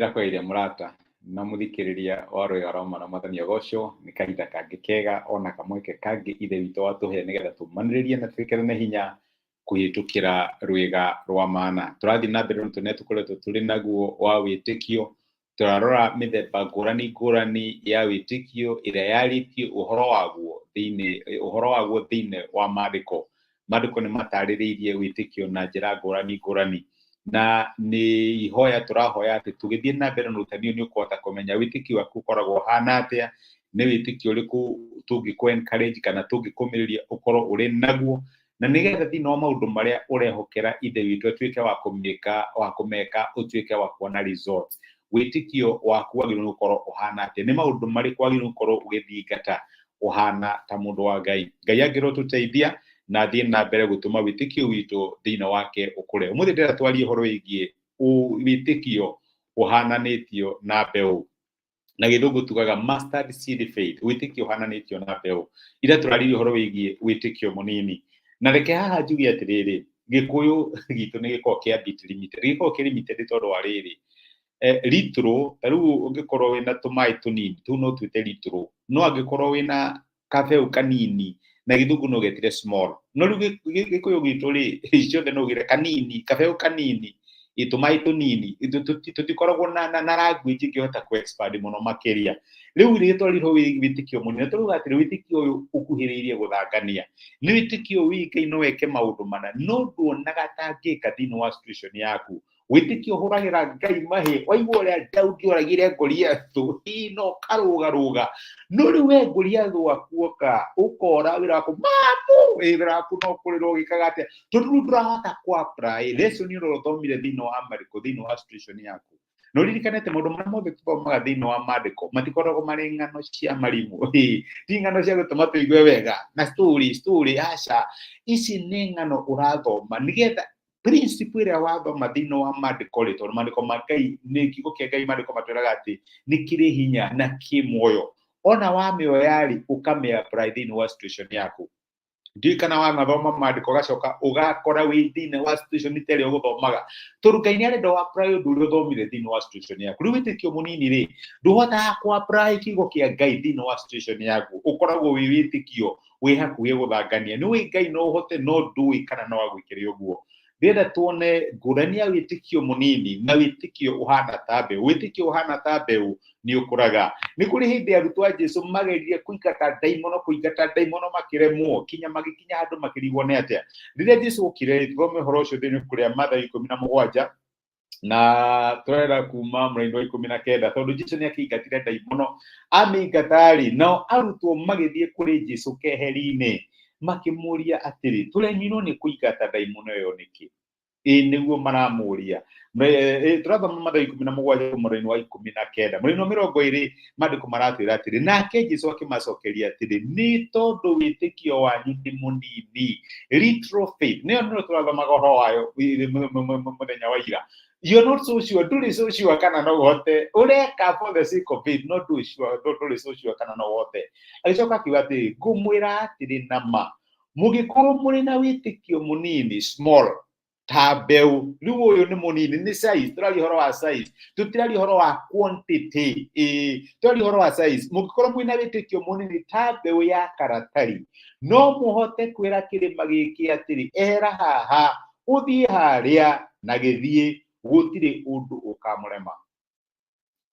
Ndakwaire murata na muthikiriria wa rũya roma na mathani agocwo ni kahinda kangi kega ona kamweke kangi ithe witũ watuhe nigetha tumanĩrĩrie na twĩkĩrane hinya kũhĩtũkĩra rwĩga rwa mana. Tũrathiĩ na mbere na tũkoretwo tũrĩ naguo wa wĩtĩkio, tũrarora mĩthemba ngũrani ya wĩtĩkio ĩrĩa yarĩtio ũhoro waguo thĩinĩ wa maandĩko. Maandĩko nĩ matarĩrĩirie wĩtĩkio na njĩra ngũrani na nĩ ihoya tũrahoya atĩ tũgĩthiĩ na mbere na ũtani nĩ ũkũhota kũmenya wĩtĩkio waku ũkoragwo hana atĩa, nĩ wĩtĩkio ũrĩkũ tũngĩkũ encourage kana tũngĩkũmĩrĩria ũkorwo ũrĩ naguo, na nĩgetha thĩinĩ wa maũndũ marĩa ũrehokera ithe witũ atuĩke wa kũmeka ũtuĩke wa kuona result. Wĩtĩkio waku wagĩrĩirwo gũkorwo ũhana atĩa, nĩ maũndũ marĩkũ wagĩrĩirwo gũkorwo ũgĩthingata ũhana ta mũndũ wa Ngai. Ngai angĩrotũteithia na thiĩ na mbere gũtũma wĩtĩkio witũ thĩinĩ wake ũkũre. Ũmũthĩ ndĩrenda twarie ũhoro wĩgiĩ wĩtĩkio ũhananĩtio na mbeũ, na gĩthũngũ tugaga mustard seed faith, wĩtĩkio ũhananĩtio na mbeũ. Ira tũraririe ũhoro wĩgiĩ wĩtĩkio mũnini, na reke haha njuge atĩrĩrĩ, gĩkũyũ gitũ nĩ gĩkoragwo kĩa bit limited, gĩkoragwo kĩ limited tondũ wa rĩrĩ, litro ta rĩu ũngĩkorwo wĩna tũmaĩ tũnini tũu no twĩte litro, no angĩkorwo wĩna kabeu kanini na gĩthũngũ no getire small, no rĩu gĩkũyũ gitũ rĩ ciothe no gire kanini, kabeu kanini, tũmaĩ tũnini, tũtikoragwo na language ĩngĩhota ku-expand mũno makĩria. Rĩu rĩtwarirwo wĩtĩkio mũnene, tũruga atĩrĩ wĩtĩkio ũyũ ũkuhĩrĩirie gũthangania, nĩ wĩtĩkio wĩkai no weke maũndũ mana no nduonaga tangĩka thĩinĩ wa situation yaku. Wĩtĩkio ũhũragĩra Ngai mahĩ, waigua ũrĩa Daudi oragire Goliathũ no karũgarũga, no rĩu we Goliathũ akuoka ũkora wĩra waku mamu, wĩra waku no kũrĩrwo gĩkaga atĩa, tondũ rĩu ndũrahota ku-apply lesson ĩrĩa ũthomire thĩinĩ wa Mariko thĩinĩ wa situation yaku. No ririkanĩte maũndũ marĩa mothe tũthomaga thĩinĩ wa maandĩko matikoragwo marĩ ng'ano cia marimũ, ti ng'ano cia gũtũma tũigue wega na story aca. Ici nĩ ng'ano ũrathoma nĩgetha principle ĩrĩa wathoma thĩinĩ wa maandĩko rĩ, tondũ maandĩko ma Ngai nĩ kiugo kĩa Ngai, maandĩko matwĩraga atĩ nĩ kĩrĩ hinya na kĩ muoyo, ona wamĩoya rĩ ũkamĩ-apply thĩinĩ wa situation yaku. Ndiũĩ kana wanathoma maandĩko ũgacoka ũgakora wĩ thĩinĩ wa situation ta ĩrĩa ũgũthomaga, tondũ Ngai nĩ arenda u-apply ũndũ ũrĩa ũthomire thĩinĩ wa situation yaku. Rĩu wĩtĩkio mũnini rĩ ndũhotaga ku-apply kiugo kĩa Ngai thĩinĩ wa situation yaku, ũkoragwo wĩ wĩtĩkio wĩ hakuhĩ gũthangania. Nĩ wĩ Ngai no ũhote no ndũĩ kana no agwĩkĩre ũguo. Ndĩrenda tuone ngũrani ya wĩtĩkio mũnini na wĩtĩkio ũhana ta mbeũ. Wĩtĩkio ũhana ta mbeũ nĩ ũkũraga. Nĩ kũrĩ hĩndĩ arutwo a Jesũ mageririe kũingata ndaimono makĩremwo kinya magĩkinya handũ makĩrigwo nĩ atĩa. Rĩrĩa Jesũ okire thome ũhoro ũcio thĩinĩ kũrĩa Mathayo 17 na tũrera kuma mũraini wa 19, tondũ Jesũ nĩ akĩingatire ndaimono, amĩingata rĩ nao arutwo magĩthiĩ kũrĩ Jesũ keheri-inĩ makĩmũria atĩrĩ, tũremirwo nĩ kũingata ndaimono ĩyo nĩkĩ? Nĩguo maramũria. Tũrathoma Mathayo 17 mũraini wa 19, mũraini wa 20 maandĩko maratwĩra atĩrĩ, nake Jesũ akĩmacokeria atĩrĩ, nĩ tondũ wĩtĩkio wanyu nĩ mũnini, little faith. Nĩyo tũrathomaga ũhoro wayo mũthenya wa ira. You're not so sure, ndũrĩ so sure kana no ũhote, ũreka for the sake of faith, no ndũrĩ so sure kana no ũhote. Agĩcoka akiuga atĩrĩ, ngũmwĩra atĩrĩ nama, mũngĩkorwo mũrĩ na wĩtĩkio mũnini small ta mbeũ. Rĩu ũyũ nĩ mũnini, nĩ size, tũraria ũhoro wa size, tũtiraria ũhoro wa quantity, tũraria ũhoro wa size. Mũngĩkorwo mwĩna wĩtĩkio mũnini ta mbeũ ya karatari, no mũhote kwĩra kĩrĩma gĩkĩ atĩrĩ, ehera haha ũthiĩ harĩa, na gĩthiĩ, gũtirĩ ũndũ ũkamũrema.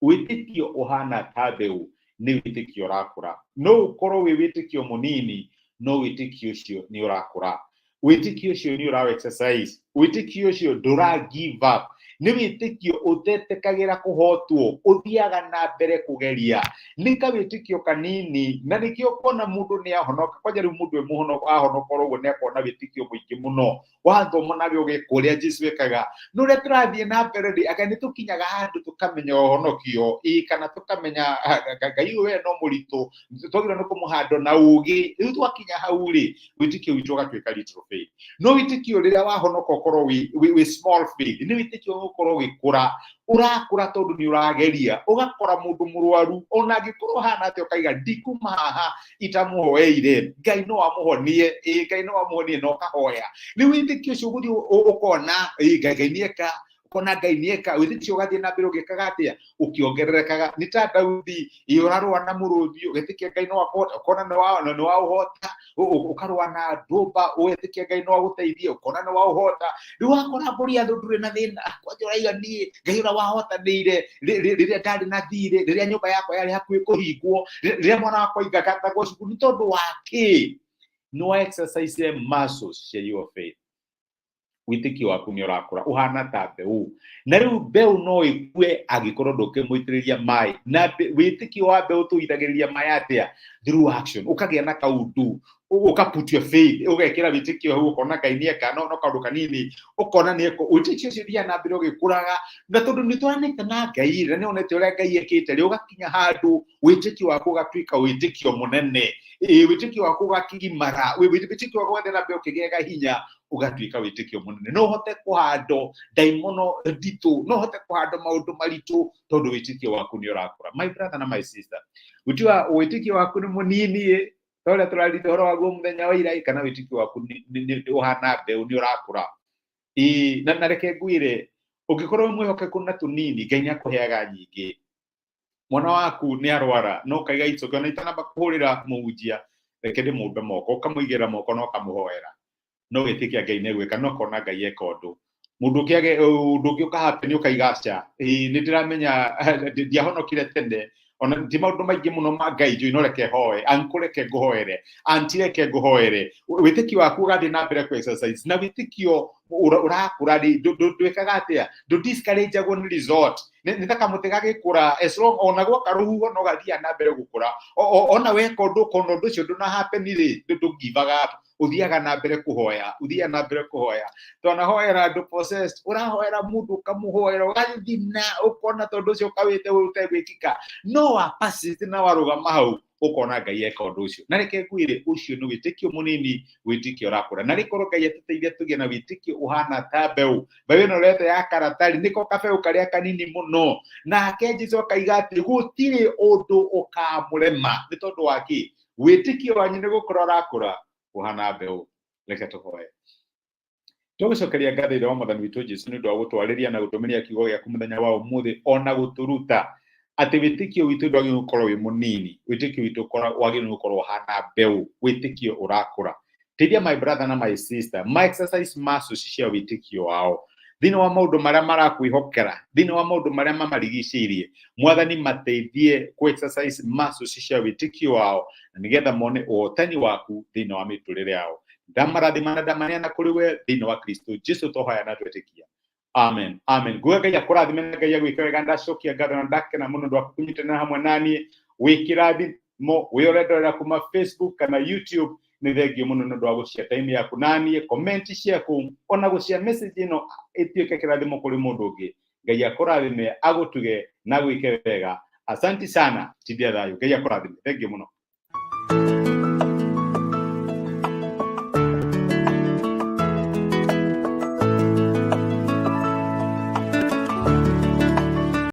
Wĩtĩkio ũhana ta mbeũ nĩ wĩtĩkio ũrakũra. No ũkorwo wĩ wĩtĩkio mũnini, no wĩtĩkio ũcio nĩ ũrakũra. Wĩtĩkio ũcio nĩ ũra exercise. Wĩtĩkio ũcio ndũra give up. Nĩ wĩtĩkio ũtetekagĩra kũhotwo, ũthiaga na mbere kũgeria. Nĩ kawĩtĩkio kanini na nĩkĩo ũkona mũndũ nĩ ahonoka. Kwanja rĩu mũndũ ahonoka ũguo nĩ akona wĩtĩkio mũingĩ mũno, wathoma naguo gĩkũrĩa Jesũ ekaga. No rĩrĩa tũrathiĩ na mbere rĩ, anga nĩ tũkinyaga handũ tũkamenya ũhonokio, kana tũkamenya Ngai we no mũritũ, twagĩrĩirwo nĩ kũmũhanda na ũũgĩ. Rĩu twakinya hau rĩ, wĩtĩkio witũ ũgatuĩka little faith. No wĩtĩkio rĩrĩa wahonoka ũkorwo wĩ small faith, nĩ wĩtĩkio ũkorwo gĩkũra, ũrakũra tondũ nĩ ũrageria. Ũgakora mũndũ mũrwaru ona angĩkorwo hana atĩ ũkaiga ndikuma haha itamũhoeire, Ngai no amũhonie, Ngai no amũhonie, no kahoya. Rĩu wĩtĩkio ũcio ũgũthiĩ ũkona Ngai nĩ eka, ukona Ngai nieka wĩtĩkio ũgathiĩ na mbere ũgĩkaga atĩa ũkĩongererekaga nĩ ta Daudi ũrarũa na mũrũthi ũgĩtĩkia Ngai no akũhota ukona nĩ wa ũhota ũkarũa na ndũmba ũgĩtĩkia Ngai no agũteithie ukona nĩ wa ũhota rĩu wakora mbũri ya ndũrĩ na thĩna kwanja ũraiga niĩ Ngai ũrĩa wahotanĩire rĩrĩa ndarĩ na thirĩ rĩrĩa nyũmba yakwa yarĩ hakuhĩ kũhingwo rĩrĩa mwana wakwa aigatagwo cukuru nĩ tondũ wa kĩ no exercise muscles cia your faith wĩtĩkio waku nĩ ũrakũra ũhana ta mbeũ na rĩu mbeũ no ĩkue angĩkorwo ndũkĩmũitĩrĩria maĩ na wĩtĩkio wa mbeũ tũitagĩrĩria maĩ atĩa through action ũkagĩa na kaundu put your faith ũgekĩra wĩtĩkio hau ũkona Ngai nieka no kaũndũ kanini ũkona nieko wĩtĩkio ũcio thiaga na mbere ũgĩkũraga na tondũ nĩ twanĩte na Ngai na nĩ onete ũrĩa Ngai ekĩte rĩu ũgakinya handũ wĩtĩkio waku ũgatuĩka wĩtĩkio mũnene wĩtĩkio waku ũgakigimara wĩtĩkio waku ũgathiĩ na mbere ũkĩgĩaga hinya ũgatuĩka wĩtĩkio mũnene no ũhote kũhandwo ndaimono nditũ no ũhote kũhandwo maũndũ maritũ tondũ wĩtĩkio waku nĩ ũrakũra my brother na my sister gũtiwa wĩtĩkio waku nĩ mũnini tondũ tũrarĩte ũhoro waguo mũthenya wa ira kana wĩtĩkio waku nĩ ũhana mbeũ nĩ ũrakũra na reke ngwĩre ũngĩkorwo mwĩhokeku na tũnini Ngai nĩ akũheaga nyingĩ mwana waku nĩ arwara no kaiga icoka na itanamba kũhũrĩra mũhunjia reke ndĩmũmbe moko ũkamũigĩra moko no ũkamũhoera no wĩtĩkia Ngai nĩ gwĩka no kona Ngai eka ũndũ mũndũ ũkĩage ũndũ ũngĩ ũkahape nĩ ũkaigaca nĩ ndĩramenya ndiahonokire tene ona ndi maũndũ maingĩ mũno ma Ngai njũĩ no reke hoe ankũreke ngũhoere antireke ngũhoere wĩtĩkio waku ũgathiĩ na mbere ku exercise na wĩtĩkio ũrakũra ndwĩkaga atĩa discourageagwo nĩ resort nĩ ta kamũtĩ gagĩkũra as long ona gwoka rũhuho no gathiaga na mbere gũkũra ona weka ũndũ ũkona ũndũ ũcio ndũnahappen rĩ ndũngivaga uthiaga na mbere kuhoya uthiaga na mbere kuhoya twanahoera andũ possessed ũrahoera mũndũ ukamũhoera ũgathina ũkona tondũ ũcio kawĩte ũtegwĩkika no apacity na warũgama hau ũkona Ngai eka ũndũ ũcio na reke ngwĩre ũcio nĩ wĩtĩkio mũnini wĩtĩkio ũrakũra na rĩkorwo Ngai atũteithia tũgĩe na wĩtĩkio ũhana ta mbeũ ĩno rete ya karatari nĩko kabeũ karĩa kanini mũno nake Jesũ akaiga atĩ gũtirĩ ũndũ ũkamũrema nĩ tondũ wa kĩ wĩtĩkio wanyu nĩ gũkũra ũrakũra ũhana mbeũ reke tũhoe tũgũcokeria ngatho ĩrĩa wa Mwathani witũ Jesũ nĩ ũndũ wa gũtwarĩria na gũtũmĩria kiugo gĩaku mũthenya wa ũmũthĩ ona gũtũruta atĩ wĩtĩkio witũ ndwagĩrĩirwo gũkorwo wĩ mũnini wĩtĩkio witũ wagĩrĩirwo gũkorwo ũhana mbeũ wĩtĩkio ũrakũra teithia my brother na my sister my exercise muscles cia wĩtĩkio wao thĩinĩ wa maũndũ marĩa marakwĩhokera thĩinĩ wa maũndũ marĩa mamarigicĩirie Mwathani mateithie ku exercise muscles cia wĩtĩkio wao na nĩgetha mone ũhotani waku thĩinĩ wa mĩtũrĩre yao ndamarathima na ndamaneana kũrĩ we thĩinĩ wa Kristo Jesũ tũhoya na twĩtĩkia amen amen nguga Ngai akũrathime na Ngai agwĩke wega ndacokia ngatho na ndakena mũno ndũ waku kũnyitanĩra hamwe naniĩ wĩkĩrathimo wĩrorera kuma Facebook kana YouTube nĩ thengio mũno nĩ ũndũ wa gũcia time yaku naniĩ comment ciaku ona gũcia message ĩno ĩtuĩke kĩrathimo kũrĩ mũndũ ũngĩ Ngai akũrathime agũtuge na gwĩke wega asante sana tithia thayũ Ngai akũrathime thengio mũno